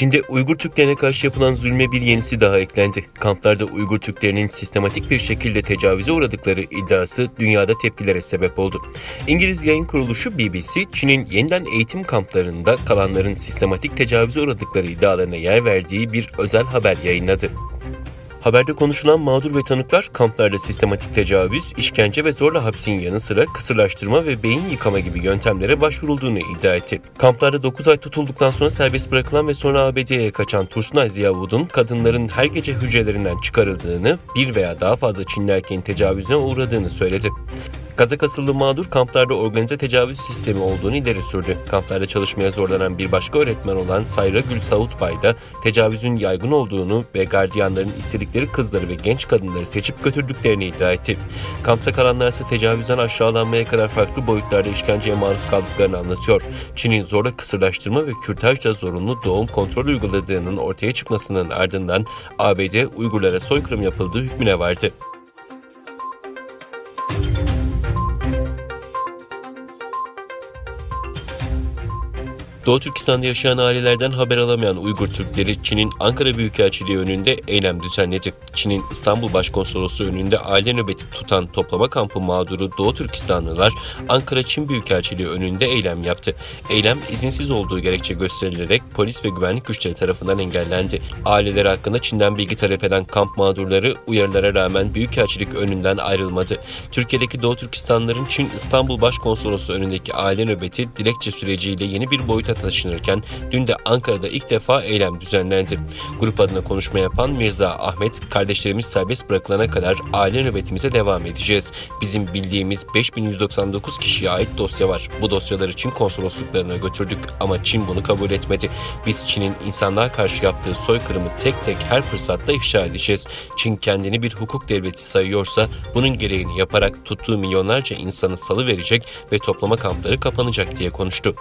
Çin'de Uygur Türklerine karşı yapılan zulme bir yenisi daha eklendi. Kamplarda Uygur Türklerinin sistematik bir şekilde tecavüze uğradıkları iddiası dünyada tepkilere sebep oldu. İngiliz yayın kuruluşu BBC, Çin'in yeniden eğitim kamplarında kalanların sistematik tecavüze uğradıkları iddialarına yer verdiği bir özel haber yayınladı. Haberde konuşulan mağdur ve tanıklar kamplarda sistematik tecavüz, işkence ve zorla hapsin yanı sıra kısırlaştırma ve beyin yıkama gibi yöntemlere başvurulduğunu iddia etti. Kamplarda 9 ay tutulduktan sonra serbest bırakılan ve sonra ABD'ye kaçan Tursunay Ziyavud'un kadınların her gece hücrelerinden çıkarıldığını, bir veya daha fazla Çinli erkeğin tecavüzüne uğradığını söyledi. Kazak asıllı mağdur kamplarda organize tecavüz sistemi olduğunu ileri sürdü. Kamplarda çalışmaya zorlanan bir başka öğretmen olan Sayra Gül Savutbay da tecavüzün yaygın olduğunu ve gardiyanların istedikleri kızları ve genç kadınları seçip götürdüklerini iddia etti. Kampta kalanlar ise tecavüzden aşağılanmaya kadar farklı boyutlarda işkenceye maruz kaldıklarını anlatıyor. Çin'in zorla kısırlaştırma ve kürtajla zorunlu doğum kontrol uyguladığının ortaya çıkmasının ardından ABD Uygurlara soykırım yapıldığı hükmüne vardı. Doğu Türkistan'da yaşayan ailelerden haber alamayan Uygur Türkleri Çin'in Ankara Büyükelçiliği önünde eylem düzenledi. Çin'in İstanbul Başkonsolosluğu önünde aile nöbeti tutan toplama kampı mağduru Doğu Türkistanlılar Ankara Çin Büyükelçiliği önünde eylem yaptı. Eylem izinsiz olduğu gerekçe gösterilerek polis ve güvenlik güçleri tarafından engellendi. Aileleri hakkında Çin'den bilgi talep eden kamp mağdurları uyarılara rağmen Büyükelçilik önünden ayrılmadı. Türkiye'deki Doğu Türkistanlıların Çin İstanbul Başkonsolosluğu önündeki aile nöbeti dilekçe süreciyle yeni bir boyuta taşınırken dün de Ankara'da ilk defa eylem düzenlendi. Grup adına konuşma yapan Mirza Ahmet, kardeşlerimiz serbest bırakılana kadar aile nöbetimize devam edeceğiz. Bizim bildiğimiz 5199 kişiye ait dosya var. Bu dosyaları Çin konsolosluklarına götürdük ama Çin bunu kabul etmedi. Biz Çin'in insanlığa karşı yaptığı soykırımı tek tek her fırsatta ifşa edeceğiz. Çin kendini bir hukuk devleti sayıyorsa bunun gereğini yaparak tuttuğu milyonlarca insanı salıverecek ve toplama kampları kapanacak diye konuştu.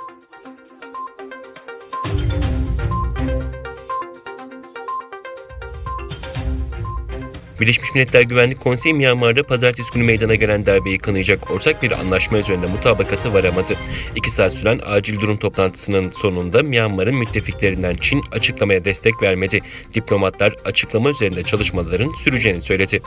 Birleşmiş Milletler Güvenlik Konseyi Myanmar'da pazartesi günü meydana gelen darbeyi kınayacak ortak bir anlaşma üzerinde mutabakata varamadı. 2 saat süren acil durum toplantısının sonunda Myanmar'ın müttefiklerinden Çin açıklamaya destek vermedi. Diplomatlar açıklama üzerinde çalışmaların süreceğini söyledi.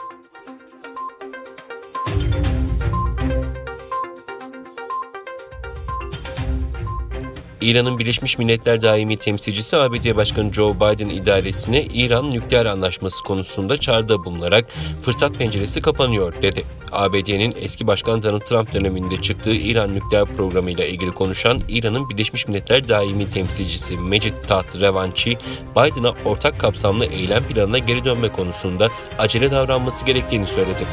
İran'ın Birleşmiş Milletler Daimi Temsilcisi ABD Başkanı Joe Biden idaresine İran nükleer anlaşması konusunda çağrıda bulunarak fırsat penceresi kapanıyor dedi. ABD'nin eski başkan Donald Trump döneminde çıktığı İran nükleer programıyla ilgili konuşan İran'ın Birleşmiş Milletler Daimi Temsilcisi Mecid Taht Revanchi, Biden'a ortak kapsamlı eylem planına geri dönme konusunda acele davranması gerektiğini söyledi.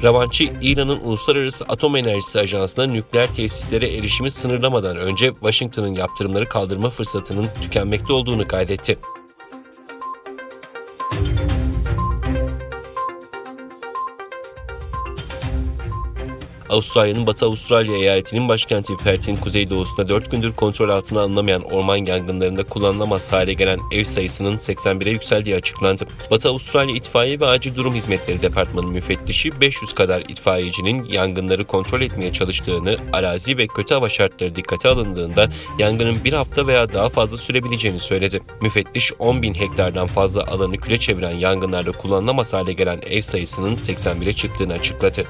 Revanchi, İran'ın Uluslararası Atom Enerjisi Ajansı'na nükleer tesislere erişimi sınırlamadan önce Washington'ın yaptırımları kaldırma fırsatının tükenmekte olduğunu kaydetti. Avustralya'nın Batı Avustralya eyaletinin başkenti Perth'in kuzeydoğusunda 4 gündür kontrol altına alınamayan orman yangınlarında kullanılamaz hale gelen ev sayısının 81'e yükseldiği açıklandı. Batı Avustralya İtfaiye ve Acil Durum Hizmetleri Departmanı müfettişi 500 kadar itfaiyecinin yangınları kontrol etmeye çalıştığını, arazi ve kötü hava şartları dikkate alındığında yangının bir hafta veya daha fazla sürebileceğini söyledi. Müfettiş 10.000 hektardan fazla alanı küle çeviren yangınlarda kullanılamaz hale gelen ev sayısının 81'e çıktığını açıkladı.